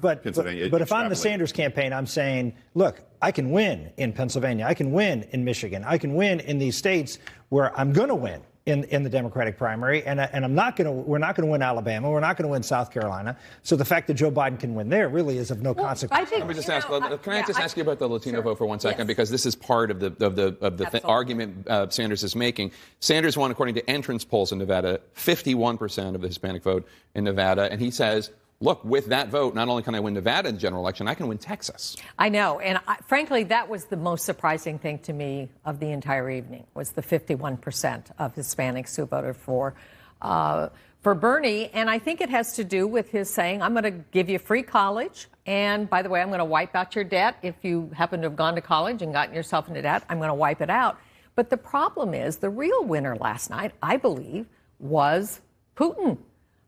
but if I'm the Sanders campaign, I'm saying, look, I can win in Pennsylvania. I can win in Michigan. I can win in these states where I'm going to win in the Democratic primary, and we're not going to win Alabama. We're not going to win South Carolina. So the fact that Joe Biden can win there really is of no consequence. Let me just ask. Can I just ask you about the Latino vote for 1 second, because this is part of the argument Sanders is making. Sanders won, according to entrance polls in Nevada, 51% of the Hispanic vote in Nevada, and he says, look, with that vote, not only can I win Nevada in the general election, I can win Texas. I know. And frankly, that was the most surprising thing to me of the entire evening, was the 51% of Hispanics who voted for Bernie. And I think it has to do with his saying, I'm going to give you free college. And by the way, I'm going to wipe out your debt. If you happen to have gone to college and gotten yourself into debt, I'm going to wipe it out. But the problem is, the real winner last night, I believe, was Putin.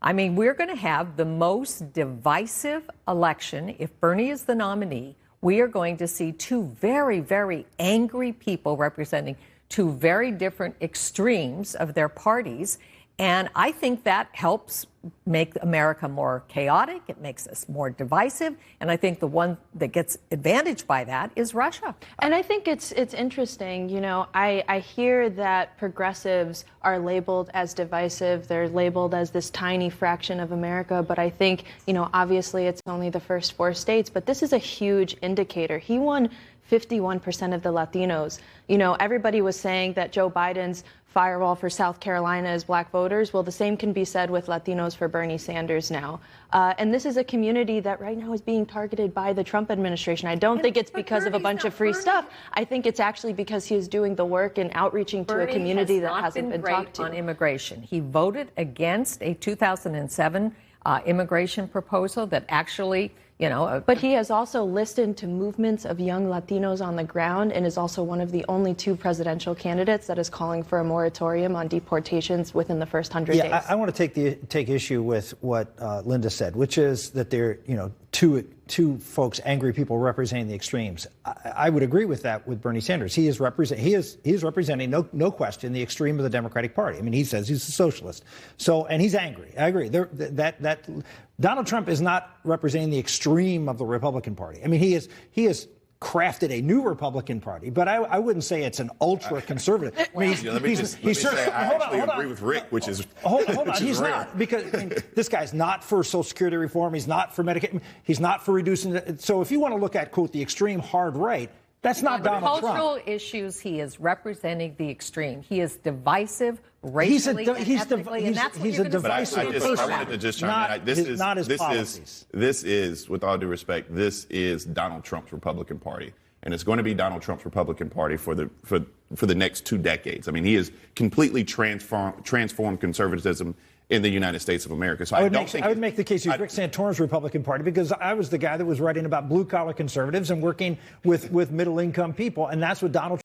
I mean, we're going to have the most divisive election. If Bernie is the nominee, we are going to see two very, very angry people representing two very different extremes of their parties. And I think that helps make America more chaotic. It makes us more divisive. And I think the one that gets advantage by that is Russia. And I think it's interesting. You know, I hear that progressives are labeled as divisive. They're labeled as this tiny fraction of America. But I think, you know, obviously it's only the first 4 states. But this is a huge indicator. He won 51% of the Latinos. You know, everybody was saying that Joe Biden's firewall for South Carolina is black voters. Well, the same can be said with Latinos for Bernie Sanders now. And this is a community that right now is being targeted by the Trump administration. I don't think it's because of a bunch of free stuff. I think it's actually because he is doing the work and outreaching to a community that hasn't been talked to. On immigration. He voted against a 2007 immigration proposal that actually, you know. But he has also listened to movements of young Latinos on the ground, and is also one of the only 2 presidential candidates that is calling for a moratorium on deportations within the first 100 days. I want to take issue with what Linda said, which is that there, you know, two folks, angry people representing the extremes. I would agree with that with Bernie Sanders. He is representing, no question, the extreme of the Democratic Party. I mean, he says he's a socialist. So, and he's angry. I agree. That Donald Trump is not representing the extreme of the Republican Party. I mean, he is crafted a new Republican Party, but I wouldn't say it's an ultra-conservative. I mean, let me say I actually agree with Rick, which is hold on. He's not, because this guy's not for Social Security reform. He's not for Medicaid. He's not for reducing it. So if you want to look at, quote, the extreme hard right, that's not Donald Trump. Cultural issues, he is representing the extreme. He is divisive racially and ethnically, and that's what you're going to divisive person. I wanted to just chime in. Not his policies. This is, with all due respect, this is Donald Trump's Republican Party. And it's going to be Donald Trump's Republican Party for the next 2 decades. I mean, he has completely transformed conservatism in the United States of America. So I would make the case he's Rick Santorum's Republican Party, because I was the guy that was writing about blue-collar conservatives and working with middle-income people, and that's what Donald